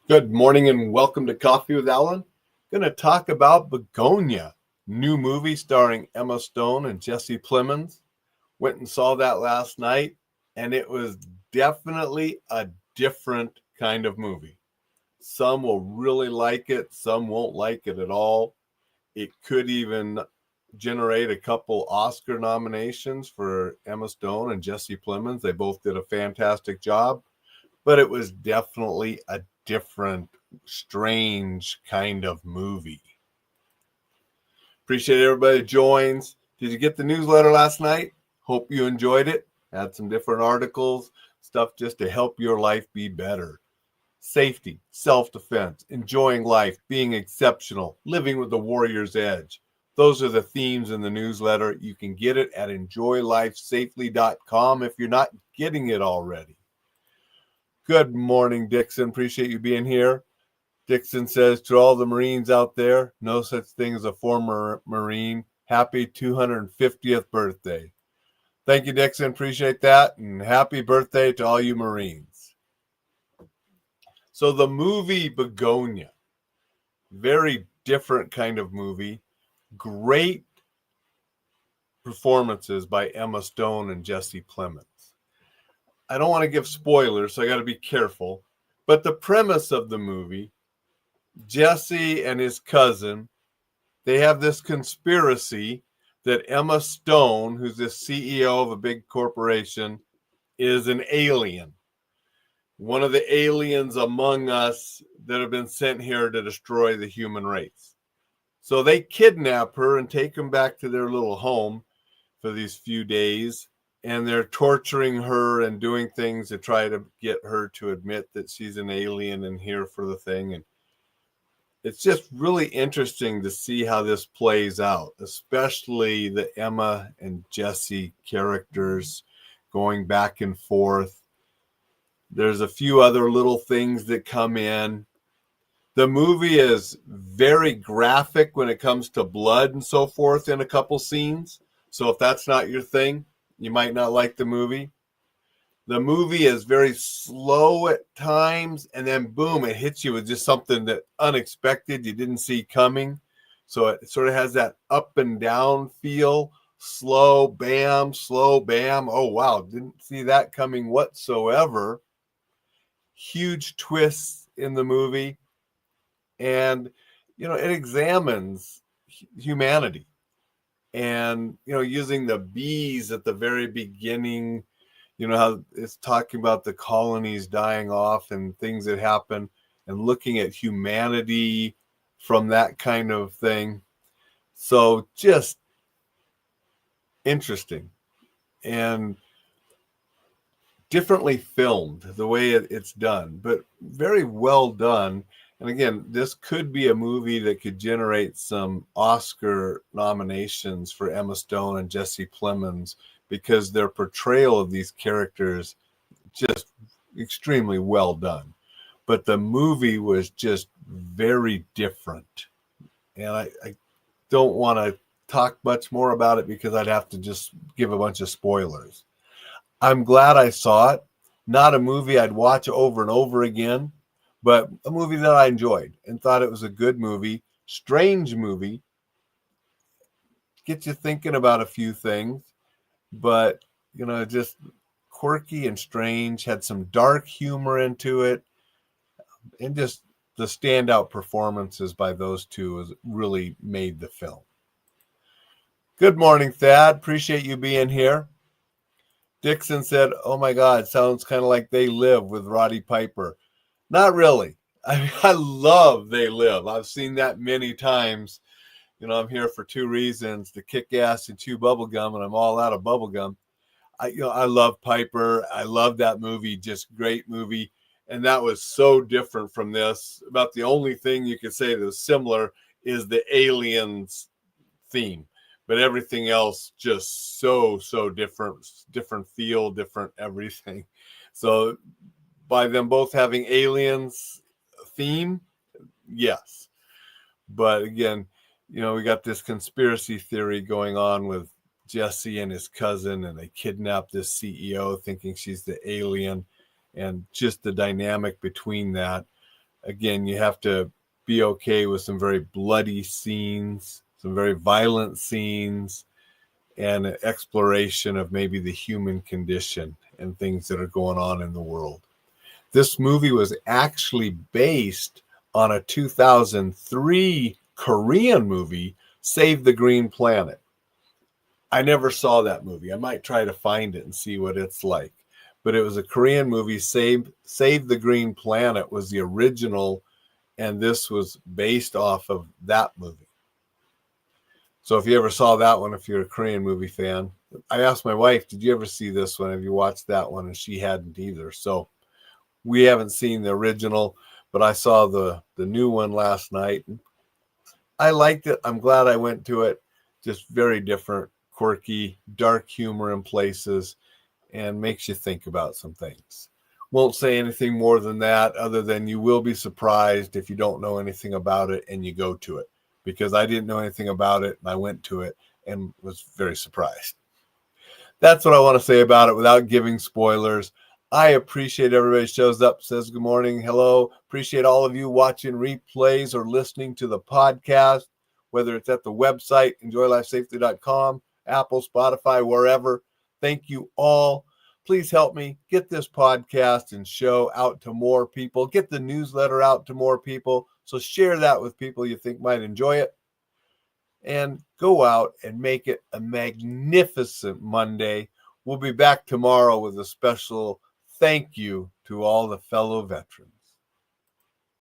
Good morning and welcome to Coffee with Alain. Going to talk about Bugonia, new movie starring Emma Stone and Jesse Plemons. Went and saw that last night, and it was definitely a different kind of movie. Some will really like it, some won't like it at all. It could even generate a couple Oscar nominations for Emma Stone and Jesse Plemons. They both did a fantastic job, but it was definitely a different, strange kind of movie. Appreciate everybody that joins. Did you get the newsletter last night? Hope you enjoyed it. Had some different articles, stuff just to help your life be better. Safety, self-defense, enjoying life, being exceptional, living with the warrior's edge. Those are the themes in the newsletter. You can get it at enjoylifesafely.com if you're not getting it already. Good morning, Dixon. Appreciate you being here. Dixon says, to all the Marines out there, no such thing as a former Marine. Happy 250th birthday. Thank you, Dixon. Appreciate that. And happy birthday to all you Marines. So the movie Bugonia, very different kind of movie. Great performances by Emma Stone and Jesse Plemons. I don't want to give spoilers, so I got to be careful. But the premise of the movie, Jesse and his cousin, they have this conspiracy that Emma Stone, who's the CEO of a big corporation, is an alien. One of the aliens among us that have been sent here to destroy the human race. So they kidnap her and take them back to their little home for these few days. And they're torturing her and doing things to try to get her to admit that she's an alien and here for the thing. And it's just really interesting to see how this plays out, especially the Emma and Jesse characters going back and forth. There's a few other little things that come in. The movie is very graphic when it comes to blood and so forth in a couple scenes. So if that's not your thing, you might not like the movie. The movie is very slow at times, and then boom, it hits you with just something that unexpected you didn't see coming. So it sort of has that up and down feel. Slow, bam, slow, bam. Oh, wow, didn't see that coming whatsoever. Huge twists in the movie. And, it examines humanity. And, using the bees at the very beginning, how it's talking about the colonies dying off and things that happen and looking at humanity from that kind of thing. So just interesting and differently filmed the way it's done, but very well done. And again, this could be a movie that could generate some Oscar nominations for Emma Stone and Jesse Plemons because their portrayal of these characters just extremely well done. But the movie was just very different. And I don't want to talk much more about it because I'd have to just give a bunch of spoilers. I'm glad I saw it. Not a movie I'd watch over and over again, but a movie that I enjoyed and thought it was a good movie, strange movie, gets you thinking about a few things, but, just quirky and strange, had some dark humor into it, and just the standout performances by those two really made the film. Good morning, Thad. Appreciate you being here. Dixon said, oh my God, sounds kind of like They Live with Roddy Piper. Not really. I love They Live. I've seen that many times. I'm here for two reasons, to kick ass and chew bubblegum, and I'm all out of bubblegum. I love Piper. I love that movie, just great movie. And that was so different from this. About the only thing you could say that was similar is the aliens theme. But everything else just so different feel, different everything. So by them both having aliens theme, yes. But again, we got this conspiracy theory going on with Jesse and his cousin, and they kidnap this CEO thinking she's the alien, and just the dynamic between that. Again, you have to be okay with some very bloody scenes, some very violent scenes, and an exploration of maybe the human condition and things that are going on in the world. This movie was actually based on a 2003 Korean movie, Save the Green Planet. I never saw that movie. I might try to find it and see what it's like. But it was a Korean movie. Save the Green Planet was the original, and this was based off of that movie. So if you ever saw that one, if you're a Korean movie fan, I asked my wife, did you ever see this one? Have you watched that one? And she hadn't either. So we haven't seen the original, but I saw the new one last night. I liked it. I'm glad I went to it. Just very different, quirky, dark humor in places, and makes you think about some things. Won't say anything more than that, other than you will be surprised if you don't know anything about it and you go to it. Because I didn't know anything about it, and I went to it and was very surprised. That's what I want to say about it without giving spoilers. I appreciate everybody shows up, says good morning, hello. Appreciate all of you watching replays or listening to the podcast, whether it's at the website, enjoylifesafely.com, Apple, Spotify, wherever. Thank you all. Please help me get this podcast and show out to more people. Get the newsletter out to more people. So share that with people you think might enjoy it. And go out and make it a magnificent Monday. We'll be back tomorrow with a special thank you to all the fellow veterans.